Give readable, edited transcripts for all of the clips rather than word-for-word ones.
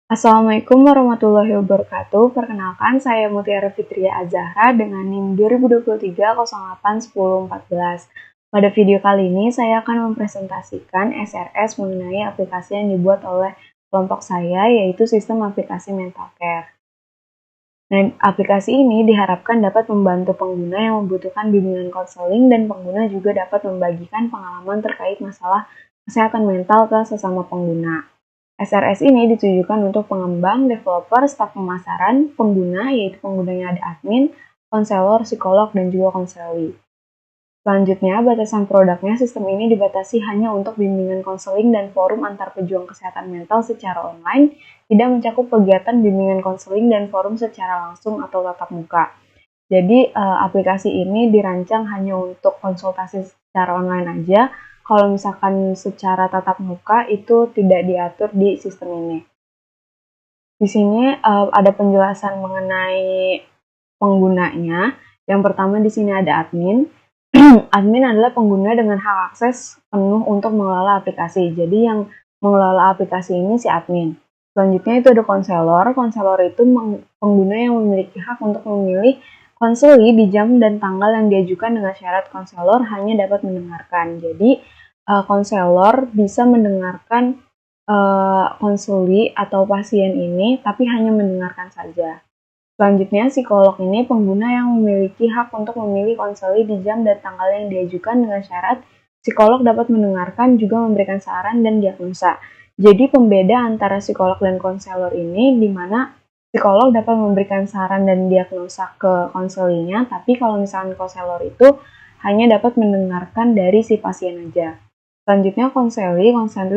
Assalamualaikum warahmatullahi wabarakatuh. Perkenalkan, saya Mutiara Fitria Azahra dengan NIM 2023-08-10-14. Pada video kali ini, saya akan mempresentasikan SRS mengenai aplikasi yang dibuat oleh kelompok saya, yaitu Sistem Aplikasi Mental Care. Nah, aplikasi ini diharapkan dapat membantu pengguna yang membutuhkan bimbingan konseling dan pengguna juga dapat membagikan pengalaman terkait masalah kesehatan mental ke sesama pengguna. SRS ini ditujukan untuk pengembang, developer, staf pemasaran, pengguna, yaitu penggunanya ada admin, konselor, psikolog, dan juga konseli. Selanjutnya, batasan produknya sistem ini dibatasi hanya untuk bimbingan konseling dan forum antar pejuang kesehatan mental secara online, tidak mencakup kegiatan bimbingan konseling dan forum secara langsung atau tatap muka. Jadi, aplikasi ini dirancang hanya untuk konsultasi secara online aja. Kalau misalkan secara tatap muka itu tidak diatur di sistem ini. Di sini ada penjelasan mengenai penggunanya. Yang pertama di sini ada admin. Admin adalah pengguna dengan hak akses penuh untuk mengelola aplikasi. Jadi yang mengelola aplikasi ini si admin. Selanjutnya itu ada konselor. Konselor itu pengguna yang memiliki hak untuk memilih konseli di jam dan tanggal yang diajukan dengan syarat konselor hanya dapat mendengarkan. Jadi konselor bisa mendengarkan konseli atau pasien ini, tapi hanya mendengarkan saja. Selanjutnya, psikolog ini pengguna yang memiliki hak untuk memilih konseli di jam dan tanggal yang diajukan dengan syarat psikolog dapat mendengarkan juga memberikan saran dan diagnosa. Jadi pembeda antara psikolog dan konselor ini di mana psikolog dapat memberikan saran dan diagnosa ke konselinya, tapi kalau misalnya konselor itu hanya dapat mendengarkan dari si pasien aja. Selanjutnya konseli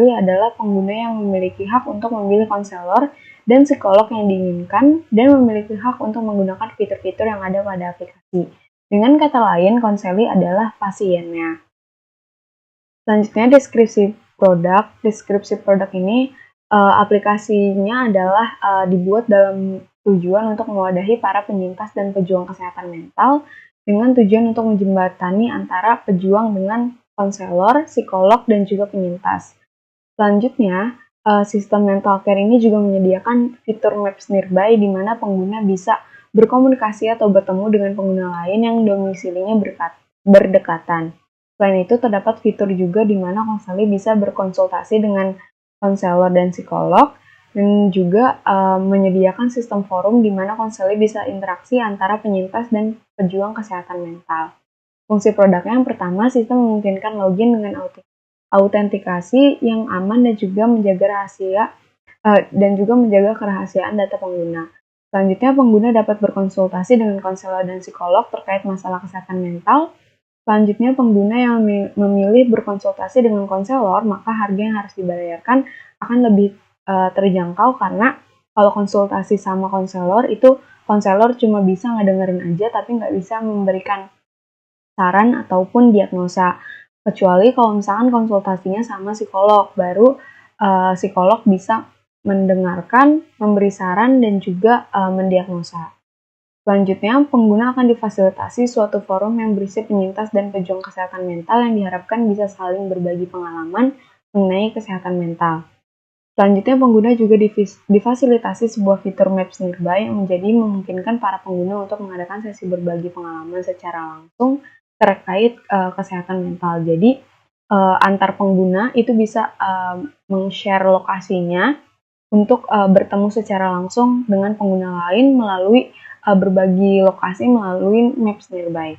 adalah pengguna yang memiliki hak untuk memilih konselor dan psikolog yang diinginkan dan memiliki hak untuk menggunakan fitur-fitur yang ada pada aplikasi. Dengan kata lain, konseli adalah pasiennya. Selanjutnya deskripsi produk. Deskripsi produk ini aplikasinya adalah dibuat dalam tujuan untuk mewadahi para penyintas dan pejuang kesehatan mental dengan tujuan untuk menjembatani antara pejuang dengan konselor, psikolog, dan juga penyintas. Selanjutnya, sistem mental care ini juga menyediakan fitur Maps Nearby di mana pengguna bisa berkomunikasi atau bertemu dengan pengguna lain yang domisilinya berdekatan. Selain itu, terdapat fitur juga di mana konseli bisa berkonsultasi dengan konselor dan psikolog, dan juga menyediakan sistem forum di mana konseli bisa interaksi antara penyintas dan pejuang kesehatan mental. Fungsi produknya yang pertama, sistem memungkinkan login dengan autentikasi yang aman dan juga menjaga kerahasiaan data pengguna. Selanjutnya, pengguna dapat berkonsultasi dengan konselor dan psikolog terkait masalah kesehatan mental. Selanjutnya, pengguna yang memilih berkonsultasi dengan konselor, maka harga yang harus dibayarkan akan lebih terjangkau karena kalau konsultasi sama konselor itu konselor cuma bisa ngedengerin aja tapi nggak bisa memberikan saran ataupun diagnosa. Kecuali kalau misalkan konsultasinya sama psikolog, baru psikolog bisa mendengarkan, memberi saran, dan juga mendiagnosa. Selanjutnya, pengguna akan difasilitasi suatu forum yang berisi penyintas dan pejuang kesehatan mental yang diharapkan bisa saling berbagi pengalaman mengenai kesehatan mental. Selanjutnya, pengguna juga difasilitasi sebuah fitur Maps Nearby yang menjadi memungkinkan para pengguna untuk mengadakan sesi berbagi pengalaman secara langsung terkait kesehatan mental. Jadi, antar pengguna itu bisa meng-share lokasinya untuk bertemu secara langsung dengan pengguna lain melalui berbagi lokasi melalui Maps Nearby.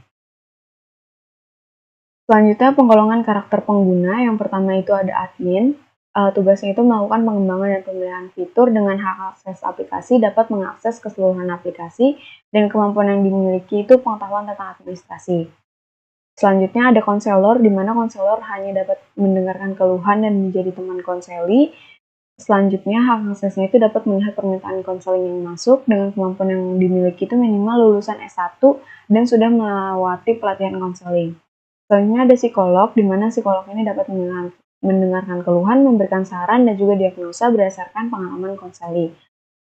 Selanjutnya, penggolongan karakter pengguna. Yang pertama itu ada admin. Tugasnya itu melakukan pengembangan dan pemilihan fitur dengan hak akses aplikasi, dapat mengakses keseluruhan aplikasi, dan kemampuan yang dimiliki itu pengetahuan tentang administrasi. Selanjutnya ada konselor, di mana konselor hanya dapat mendengarkan keluhan dan menjadi teman konseli. Selanjutnya, hak aksesnya itu dapat melihat permintaan konseling yang masuk dengan kemampuan yang dimiliki itu minimal lulusan S1 dan sudah melewati pelatihan konseling. Selanjutnya ada psikolog, di mana psikolog ini dapat mendengarkan keluhan, memberikan saran, dan juga diagnosa berdasarkan pengalaman konseli.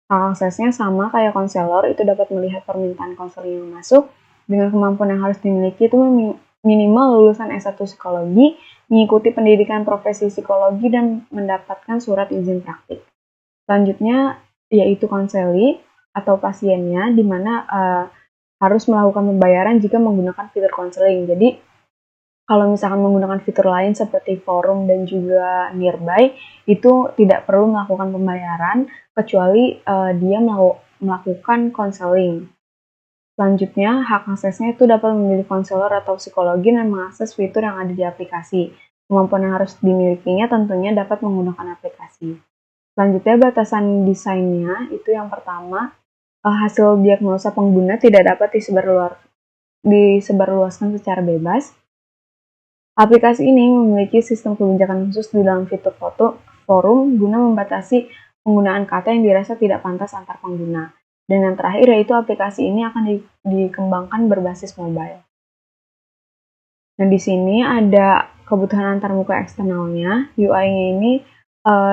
Hak aksesnya sama kayak konselor, itu dapat melihat permintaan konseling yang masuk dengan kemampuan yang harus dimiliki itu minimal lulusan S1 psikologi, mengikuti pendidikan profesi psikologi, dan mendapatkan surat izin praktik. Selanjutnya, yaitu konseli atau pasiennya, di mana harus melakukan pembayaran jika menggunakan fitur konseling. Jadi kalau misalkan menggunakan fitur lain seperti forum dan juga nearby, itu tidak perlu melakukan pembayaran kecuali dia melakukan konseling. Selanjutnya, hak aksesnya itu dapat memilih konselor atau psikologi dan mengakses fitur yang ada di aplikasi. Kemampuan yang harus dimilikinya tentunya dapat menggunakan aplikasi. Selanjutnya, batasan desainnya itu yang pertama, hasil diagnosa pengguna tidak dapat disebarluaskan secara bebas. Aplikasi ini memiliki sistem kebijakan khusus di dalam fitur forum guna membatasi penggunaan kata yang dirasa tidak pantas antar pengguna. Dan yang terakhir yaitu aplikasi ini akan dikembangkan berbasis mobile. Nah, di sini ada kebutuhan antarmuka eksternalnya. UI-nya ini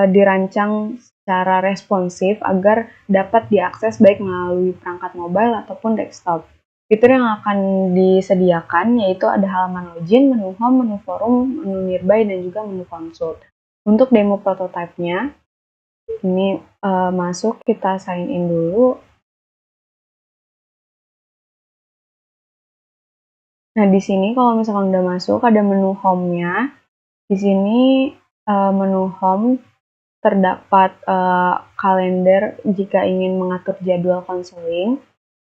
dirancang secara responsif agar dapat diakses baik melalui perangkat mobile ataupun desktop. Fitur yang akan disediakan yaitu ada halaman login, menu home, menu forum, menu nearby, dan juga menu consult. Untuk demo prototipe-nya, ini masuk, kita sign in dulu. Nah, di sini kalau misalkan udah masuk, ada menu home-nya. Di sini menu home terdapat kalender jika ingin mengatur jadwal konseling.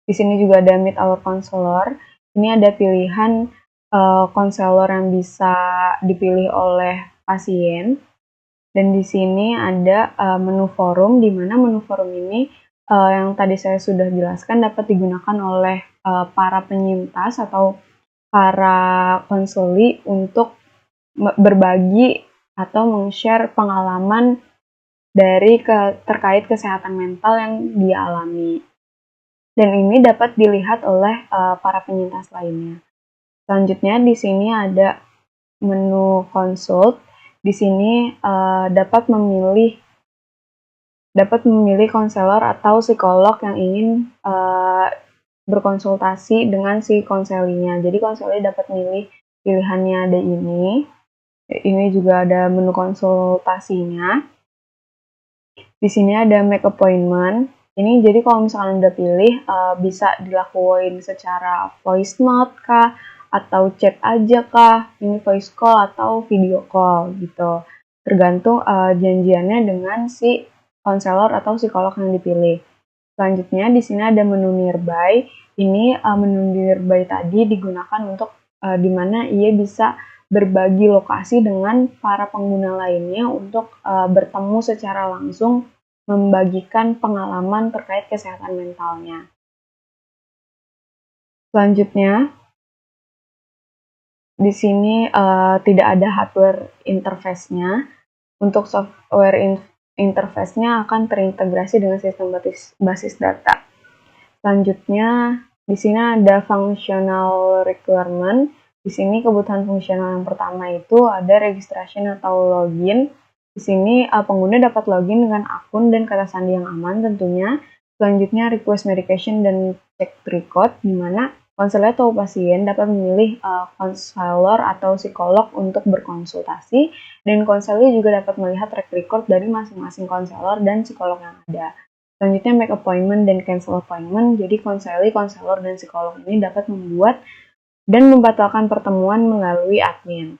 Di sini juga ada Meet Our Counselor. Ini ada pilihan konselor yang bisa dipilih oleh pasien. Dan di sini ada menu forum, di mana menu forum ini yang tadi saya sudah jelaskan dapat digunakan oleh para penyintas atau para konseli untuk berbagi atau meng-share pengalaman terkait kesehatan mental yang dia alami. Dan ini dapat dilihat oleh para penyintas lainnya. Selanjutnya di sini ada menu consult. Di sini dapat memilih konselor atau psikolog yang ingin berkonsultasi dengan si konselinya. Jadi konseli dapat milih pilihannya ada ini. Ini juga ada menu konsultasinya. Di sini ada make appointment. Ini jadi kalau misalkan udah pilih bisa dilakuin secara voice note kah, atau chat aja kah, ini voice call atau video call gitu. Tergantung janjiannya dengan si konselor atau psikolog yang dipilih. Selanjutnya di sini ada menu nearby. Ini menu nearby tadi digunakan untuk di mana ia bisa berbagi lokasi dengan para pengguna lainnya untuk bertemu secara langsung, membagikan pengalaman terkait kesehatan mentalnya. Selanjutnya, di sini tidak ada hardware interface-nya. Untuk software interface-nya akan terintegrasi dengan sistem basis data. Selanjutnya, di sini ada functional requirement. Di sini kebutuhan fungsional yang pertama itu ada registration atau login. Di sini pengguna dapat login dengan akun dan kata sandi yang aman tentunya. Selanjutnya request medication dan check record, di mana konselor atau pasien dapat memilih konselor atau psikolog untuk berkonsultasi, dan konselor juga dapat melihat track record dari masing-masing konselor dan psikolog yang ada. Selanjutnya make appointment dan cancel appointment. Jadi konselor, dan psikolog ini dapat membuat dan membatalkan pertemuan melalui admin.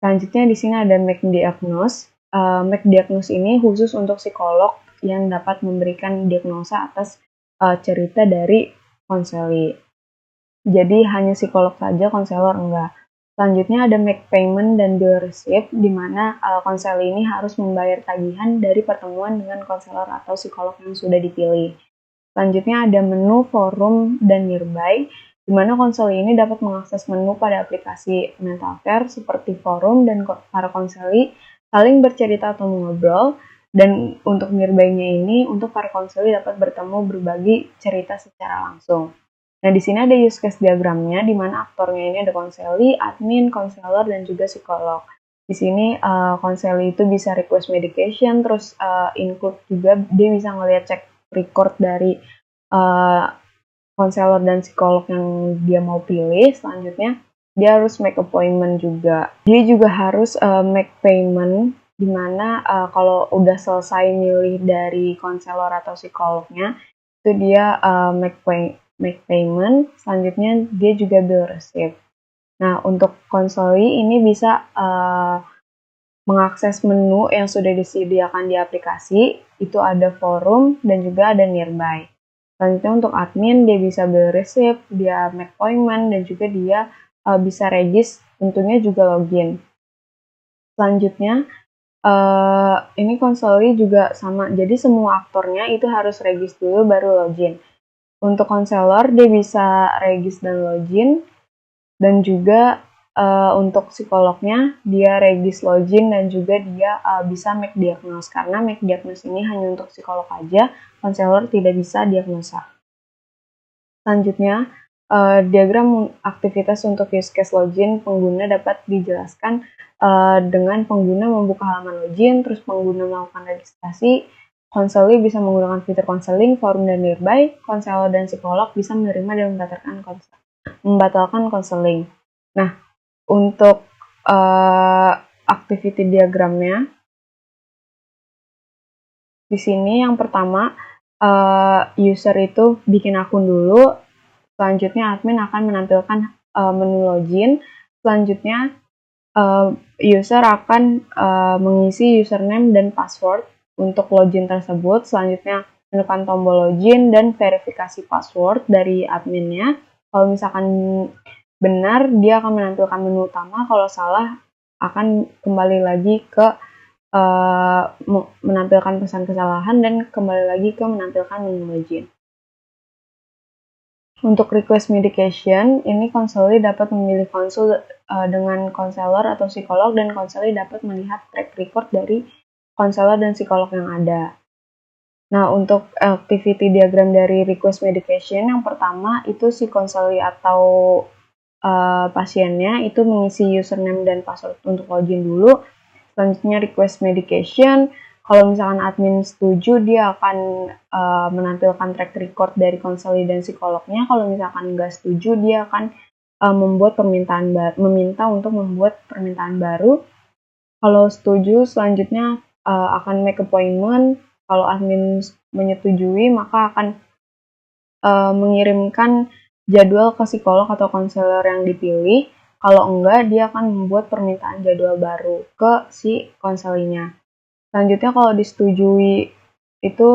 Selanjutnya di sini ada make diagnose. Make diagnose ini khusus untuk psikolog yang dapat memberikan diagnosa atas cerita dari konseli. Jadi hanya psikolog saja, konselor enggak. Selanjutnya ada make payment dan bill receipt, di mana konselor ini harus membayar tagihan dari pertemuan dengan konselor atau psikolog yang sudah dipilih. Selanjutnya ada menu forum dan nearby, di mana konselor ini dapat mengakses menu pada aplikasi mental care seperti forum, dan para konselor saling bercerita atau mengobrol. Dan untuk nearby-nya ini, untuk para konselor dapat bertemu berbagi cerita secara langsung. Nah, di sini ada use case diagramnya, di mana aktornya ini ada konseli, admin, konselor, dan juga psikolog. Di sini konseli itu bisa request medication, terus include juga dia bisa ngelihat cek record dari konselor dan psikolog yang dia mau pilih. Selanjutnya dia harus make appointment juga. Dia juga harus make payment dimana kalau udah selesai milih dari konselor atau psikolognya, itu dia make payment, selanjutnya dia juga bill receipt. Nah, untuk konsoli ini bisa mengakses menu yang sudah disediakan di aplikasi, itu ada forum dan juga ada nearby. Selanjutnya untuk admin, dia bisa bill receipt, dia make appointment, dan juga dia bisa regis, tentunya juga login. Selanjutnya, ini konsoli juga sama, jadi semua aktornya itu harus regis dulu baru login. Untuk konselor, dia bisa regis dan login, dan juga untuk psikolognya dia regis login dan juga dia bisa make diagnose, karena make diagnose ini hanya untuk psikolog aja, konselor tidak bisa diagnosa. Selanjutnya, diagram aktivitas untuk use case login pengguna dapat dijelaskan dengan pengguna membuka halaman login, terus pengguna melakukan registrasi, konseli bisa menggunakan fitur konseling, forum, dan nearby, konselor dan psikolog bisa menerima dan membatalkan konseling. Nah, untuk activity diagramnya, di sini yang pertama user itu bikin akun dulu, selanjutnya admin akan menampilkan menu login, selanjutnya user akan mengisi username dan password untuk login tersebut, selanjutnya menekan tombol login dan verifikasi password dari adminnya. Kalau misalkan benar, dia akan menampilkan menu utama, kalau salah akan kembali lagi ke menampilkan pesan kesalahan dan kembali lagi ke menampilkan menu login. Untuk request medication, ini konseli dapat memilih konsul dengan konselor atau psikolog, dan konseli dapat melihat track record dari konselor dan psikolog yang ada. Nah, untuk activity diagram dari request medication, yang pertama itu si konseli atau pasiennya itu mengisi username dan password untuk login dulu. Selanjutnya request medication, kalau misalkan admin setuju, dia akan menampilkan track record dari konseli dan psikolognya. Kalau misalkan nggak setuju, dia akan meminta untuk membuat permintaan baru. Kalau setuju, selanjutnya akan make appointment. Kalau admin menyetujui, maka akan mengirimkan jadwal ke psikolog atau konselor yang dipilih. Kalau enggak, dia akan membuat permintaan jadwal baru ke si konselinya. Selanjutnya kalau disetujui itu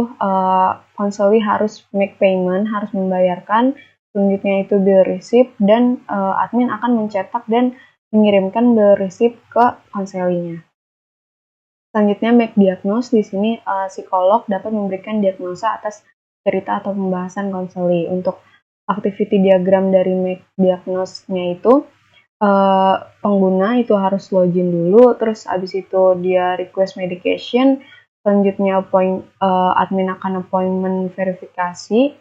konseli harus make payment, harus membayarkan. Selanjutnya itu bill receipt, dan admin akan mencetak dan mengirimkan bill receipt ke konselinya. Selanjutnya make diagnose, di sini psikolog dapat memberikan diagnosa atas cerita atau pembahasan konseli. Untuk activity diagram dari make diagnose-nya itu pengguna itu harus login dulu, terus abis itu dia request medication, selanjutnya admin akan appointment verifikasi.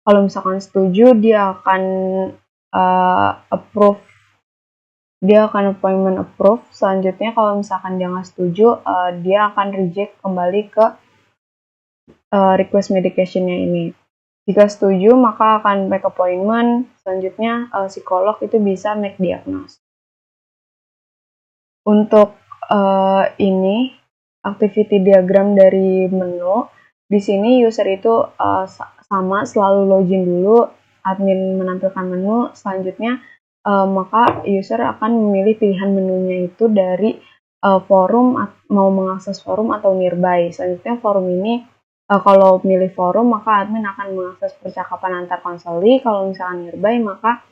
Kalau misalkan setuju, dia akan approve, dia akan appointment approve. Selanjutnya kalau misalkan dia nggak setuju, dia akan reject kembali ke request medication-nya ini. Jika setuju, maka akan make appointment. Selanjutnya, psikolog itu bisa make diagnose. Untuk ini, activity diagram dari menu, di sini user itu sama, selalu login dulu, admin menampilkan menu, selanjutnya maka user akan memilih pilihan menunya itu dari forum, mau mengakses forum atau nearby. Selanjutnya forum ini, kalau milih forum, maka admin akan mengakses percakapan antar konseli. Kalau misalkan nearby, maka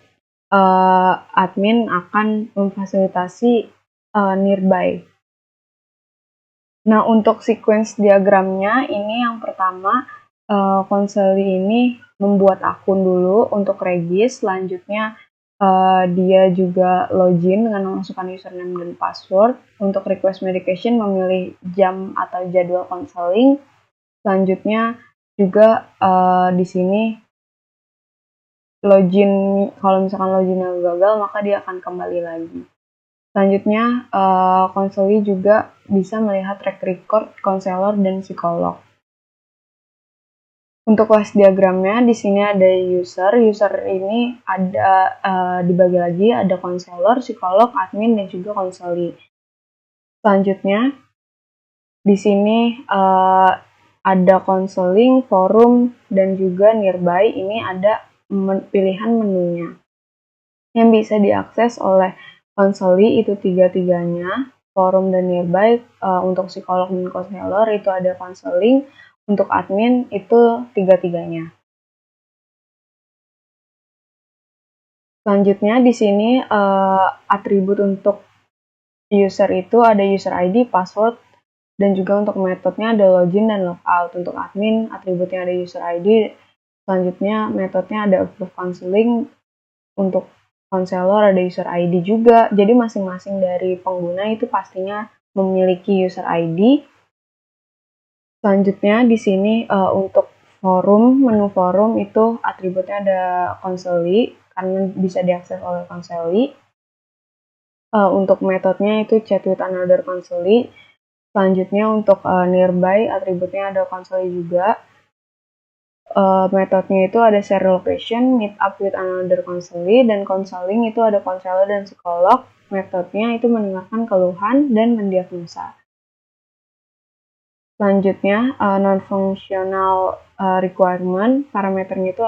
admin akan memfasilitasi nearby. Nah, untuk sequence diagramnya, ini yang pertama, konseli ini membuat akun dulu untuk regis, selanjutnya dia juga login dengan memasukkan username dan password. Untuk request medication, memilih jam atau jadwal konseling. Selanjutnya juga di sini login, kalau misalkan loginnya gagal, maka dia akan kembali lagi. Selanjutnya, konseli juga bisa melihat track record konselor dan psikolog. Untuk kelas diagramnya, di sini ada user. User ini ada dibagi lagi, ada konselor, psikolog, admin, dan juga konseli. Selanjutnya, Di sini ada konseling, forum, dan juga nearby. Ini ada pilihan menunya yang bisa diakses oleh konseli itu tiga-tiganya, forum dan nearby. Untuk psikolog dan konselor itu ada konseling, untuk admin itu tiga-tiganya. Selanjutnya di sini atribut untuk user itu ada user ID, password, dan juga untuk metodenya ada login dan logout. Untuk admin atributnya ada user ID, selanjutnya metodenya ada approve counseling, untuk konselor ada user ID juga. Jadi masing-masing dari pengguna itu pastinya memiliki user ID. Selanjutnya di sini untuk forum, menu forum itu atributnya ada konseli karena bisa diakses oleh konseli. Untuk metodenya itu chat with another konseli. Selanjutnya untuk nearby atributnya ada konseli juga. Metodenya itu ada share location, meet up with another konseli, dan counseling itu ada konselor dan psikolog. Metodenya itu mendengarkan keluhan dan mendiagnosa. Selanjutnya non-functional requirement, parameternya itu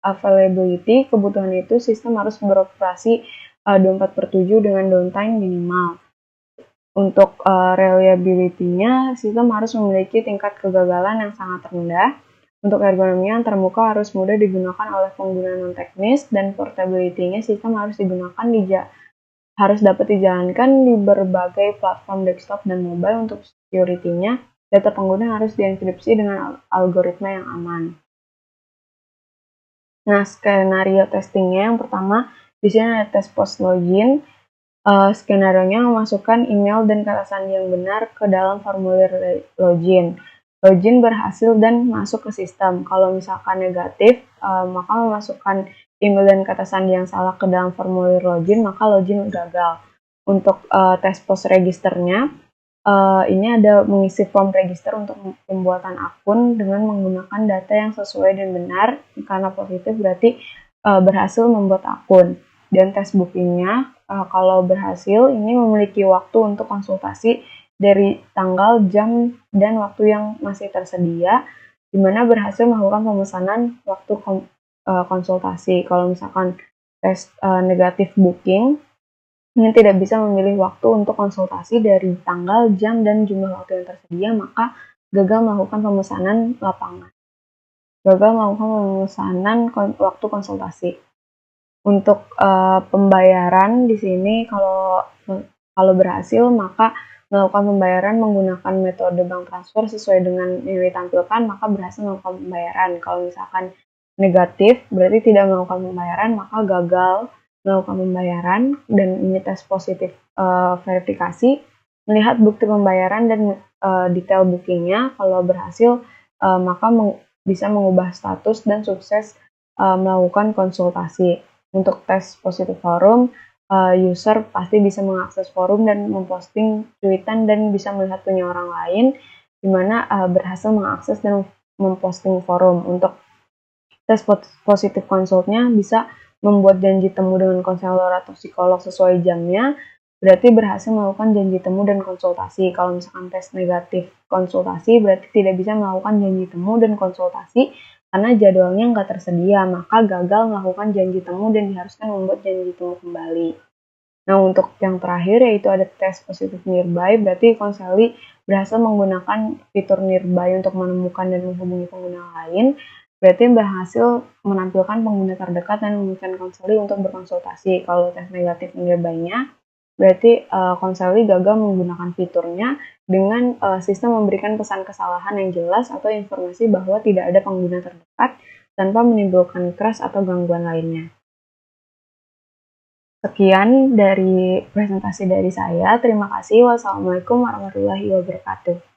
availability, kebutuhan itu sistem harus beroperasi 24/7 dengan downtime minimal. Untuk reliability-nya, sistem harus memiliki tingkat kegagalan yang sangat rendah. Untuk ergonominya, termuka harus mudah digunakan oleh pengguna non-teknis, dan portability-nya sistem harus harus dapat dijalankan di berbagai platform desktop dan mobile. Untuk security-nya, data pengguna harus dienkripsi dengan algoritma yang aman. Nah, skenario testingnya yang pertama, di sini ada tes post login. Skenario-nya memasukkan email dan kata sandi yang benar ke dalam formulir login. Login berhasil dan masuk ke sistem. Kalau misalkan negatif, maka memasukkan email dan kata sandi yang salah ke dalam formulir login, maka login gagal. Untuk tes post registernya, ini ada mengisi form register untuk pembuatan akun dengan menggunakan data yang sesuai dan benar. Karena positif berarti berhasil membuat akun. Dan tes bookingnya, kalau berhasil, ini memiliki waktu untuk konsultasi dari tanggal, jam, dan waktu yang masih tersedia, di mana berhasil melakukan pemesanan waktu konsultasi. Kalau misalkan tes negatif booking, ini tidak bisa memilih waktu untuk konsultasi dari tanggal, jam, dan jumlah waktu yang tersedia, maka gagal melakukan pemesanan lapangan. Gagal melakukan pemesanan waktu konsultasi. Untuk pembayaran di sini kalau berhasil, maka melakukan pembayaran menggunakan metode bank transfer sesuai dengan yang ditampilkan, maka berhasil melakukan pembayaran. Kalau misalkan negatif berarti tidak melakukan pembayaran, maka gagal melakukan pembayaran. Dan ini tes positif verifikasi, melihat bukti pembayaran dan detail bookingnya. Kalau berhasil, maka bisa mengubah status dan sukses melakukan konsultasi. Untuk tes positif forum, user pasti bisa mengakses forum dan memposting tweetan dan bisa melihat punya orang lain, di mana berhasil mengakses dan memposting forum. Untuk tes positif konsultnya bisa membuat janji temu dengan konselor atau psikolog sesuai jamnya, berarti berhasil melakukan janji temu dan konsultasi. Kalau misalkan tes negatif konsultasi, berarti tidak bisa melakukan janji temu dan konsultasi karena jadwalnya nggak tersedia, maka gagal melakukan janji temu dan diharuskan membuat janji temu kembali. Nah, untuk yang terakhir yaitu ada tes positif nearby, berarti konseli berhasil menggunakan fitur nearby untuk menemukan dan menghubungi pengguna lain, berarti berhasil menampilkan pengguna terdekat dan memberikan konseli untuk berkonsultasi. Kalau tes negatif nearby-nya, berarti konseli gagal menggunakan fiturnya dengan sistem memberikan pesan kesalahan yang jelas atau informasi bahwa tidak ada pengguna terdekat tanpa menimbulkan crash atau gangguan lainnya. Sekian dari presentasi dari saya. Terima kasih. Wassalamualaikum warahmatullahi wabarakatuh.